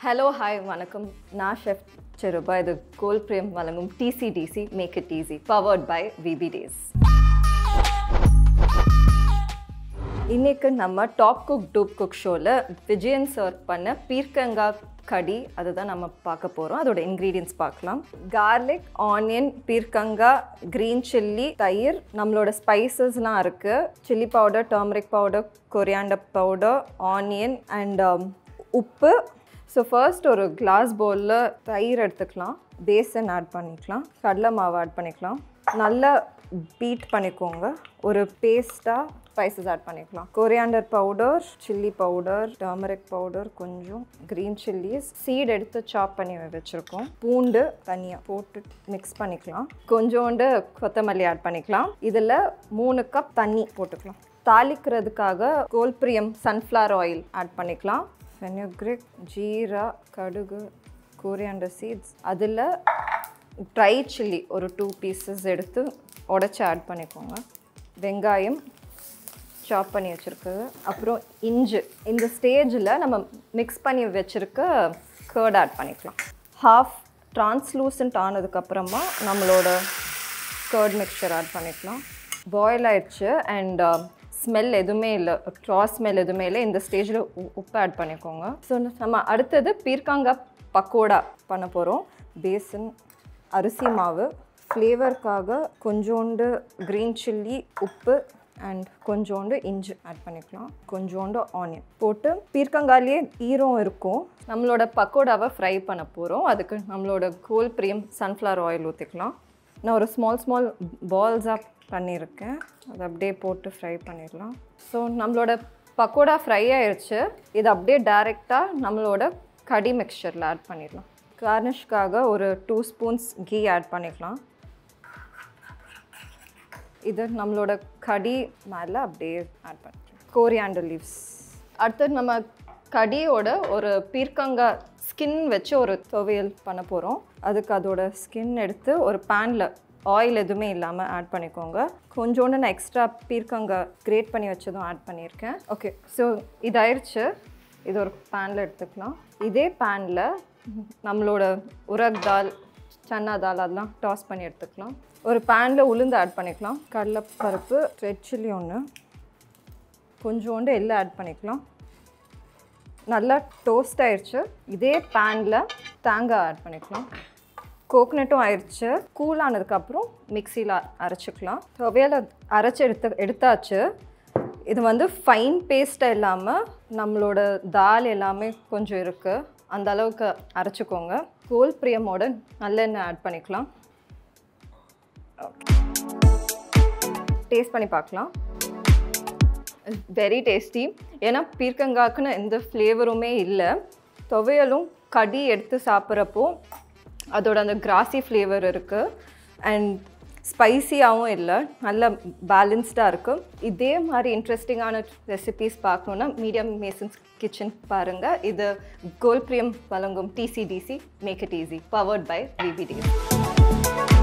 Hello, hi, வணக்கம். நான் chef Cheruba. இது கோல் பிரேம் வழங்கும் TCDC Make It Easy, powered by VB Days. இன்னைக்கு நம்ம டாப் குக் டூப் குக் ஷோல விஜயன் சர்வ் பண்ண பீர்க்கங்கா கடி அதுதான் நம்ம பார்க்க போறோம். அதோட இன்கிரீடியன்ட்ஸ் பார்க்கலாம். கார்லிக், ஆனியன், பீர்க்கங்கா, கிரீன் சில்லி, தயிர், நம்மளோட ஸ்பைசஸ்லாம் இருக்கு. Chilli powder, turmeric powder, coriander powder, onion and உப்பு. ஸோ ஃபர்ஸ்ட் ஒரு கிளாஸ் பவுலில் தயிர் எடுத்துக்கலாம், பேசன் ஆட் பண்ணிக்கலாம், கடலை மாவு ஆட் பண்ணிக்கலாம், நல்லா பீட் பண்ணிக்கோங்க. ஒரு பேஸ்ட்டாக ஸ்பைசஸ் ஆட் பண்ணிக்கலாம். Coriander powder, chilli powder, turmeric powder, கொஞ்சம் க்ரீன் சில்லிஸ், சீட் எடுத்து சாப் பண்ணி வச்சுருக்கோம், பூண்டு தனியாக போட்டு மிக்ஸ் பண்ணிக்கலாம், கொஞ்சோண்டு கொத்தமல்லி ஆட் பண்ணிக்கலாம். இதில் 3 கப் தண்ணி போட்டுக்கலாம். தாளிக்கிறதுக்காக கோல்பிரியம் சன்ஃப்ளவர் ஆயில் ஆட் பண்ணிக்கலாம். ஃபெனுக்ரிக், ஜீரா, கடுகு, கோரியாண்டர் சீட்ஸ், அதில் ட்ரை சில்லி ஒரு 2 பீசஸ் எடுத்து உடச்சி ஆட் பண்ணிக்கோங்க. வெங்காயம் சாப் பண்ணி வச்சுருக்குது, அப்புறம் இஞ்சி. இந்த ஸ்டேஜில் நம்ம மிக்ஸ் பண்ணி வச்சுருக்க கர்ட் ஆட் பண்ணிக்கலாம். ஹாஃப் ட்ரான்ஸ்லூசன்ட் ஆனதுக்கப்புறமா நம்மளோட கர்ட் மிக்சர் ஆட் பண்ணிக்கலாம். பாயில் ஆயிடுச்சு அண்ட் ஸ்மெல் எதுவுமே இல்லை, ஸ்மெல் எதுவுமே இல்லை. இந்த ஸ்டேஜில் உப்பு ஆட் பண்ணிக்கோங்க. ஸோ நம்ம அடுத்தது பீர்க்கங்காய் பக்கோடா பண்ண போகிறோம். பேசன், அரிசி மாவு, ஃப்ளேவருக்காக கொஞ்சோண்டு க்ரீன் சில்லி, உப்பு அண்ட் கொஞ்சோண்டு இஞ்சி ஆட் பண்ணிக்கலாம், கொஞ்சோண்டு ஆனியன் போட்டு பீர்க்கங்காயிலே ஈரம் இருக்கும். நம்மளோட பக்கோடாவை ஃப்ரை பண்ண போகிறோம். அதுக்கு நம்மளோட கோல்பிரியம் சன்ஃப்ளவர் ஆயில் ஊற்றிக்கலாம். நான் ஒரு ஸ்மால் பால்ஸாக பண்ணியிருக்கேன், அதை அப்படியே போட்டு ஃப்ரை பண்ணிடலாம். ஸோ நம்மளோட பக்கோடா ஃப்ரை ஆயிடுச்சு. இது அப்படியே டைரெக்டாக நம்மளோட கடி மிக்சரில் ஆட் பண்ணிடலாம். கார்னிஷ்காக ஒரு 2 ஸ்பூன்ஸ் கீ ஆட் பண்ணிக்கலாம். இது நம்மளோட கடி மேலே அப்படியே ஆட் பண்ணிக்கலாம். Coriander leaves. அடுத்தது நம்ம கடியோட ஒரு பீர்க்கங்காய் ஸ்கின் வச்சு ஒரு துவையல் பண்ண போகிறோம். அதுக்கு அதோட ஸ்கின் எடுத்து ஒரு பேனில் ஆயில் எதுவுமே இல்லாமல் ஆட் பண்ணிக்கோங்க. கொஞ்சோண்டு நான் எக்ஸ்ட்ரா பீர்க்கங்காய் கிரேட் பண்ணி வச்சதும் ஆட் பண்ணியிருக்கேன். ஓகே, ஸோ இது ஆயிடுச்சு. இது ஒரு பேனில் எடுத்துக்கலாம். இதே பேனில் நம்மளோட உரக் தால், சன்னா தால் அதெல்லாம் டாஸ் பண்ணி எடுத்துக்கலாம். ஒரு பேனில் உளுந்து ஆட் பண்ணிக்கலாம். கடலைப்பருப்பு, ரெட் சில்லி ஒன்று, கொஞ்சோண்டு எள்ளு ஆட் பண்ணிக்கலாம். நல்லா டோஸ்ட் ஆயிடுச்சு. இதே பேனில் தேங்காய் ஆட் பண்ணிக்கலாம். கோகனட்டும் ஆயிடுச்சு. கூல் ஆனதுக்கப்புறம் மிக்சியில் அரைச்சிக்கலாம். துவையலை அரைச்சி எடுத்தாச்சு. இது வந்து ஃபைன் பேஸ்ட்டாக இல்லாமல் நம்மளோட தால் எல்லாமே கொஞ்சம் இருக்குது, அந்த அளவுக்கு அரைச்சிக்கோங்க. கோல்பிரியமோட நல்லெண்ணெய் ஆட் பண்ணிக்கலாம். டேஸ்ட் பண்ணி பார்க்கலாம். Very tasty. ஏன்னா பீர்க்கங்காய்க்குன்னு எந்த ஃப்ளேவருமே இல்லை. துவையலும் கடி எடுத்து சாப்பிட்றப்போ அதோட அந்த கிராசி ஃப்ளேவர் இருக்குது அண்ட் ஸ்பைசியாகவும் இல்லை, நல்ல பேலன்ஸ்டாக இருக்குது. இதே மாதிரி இன்ட்ரெஸ்டிங்கான ரெசிபீஸ் பார்க்கணுன்னா மீடியாமேசன்ஸ் கிச்சன் பாருங்கள். இது கோல்பிரியம் வழங்கும் TCDC Make It Easy, powered by VB Days.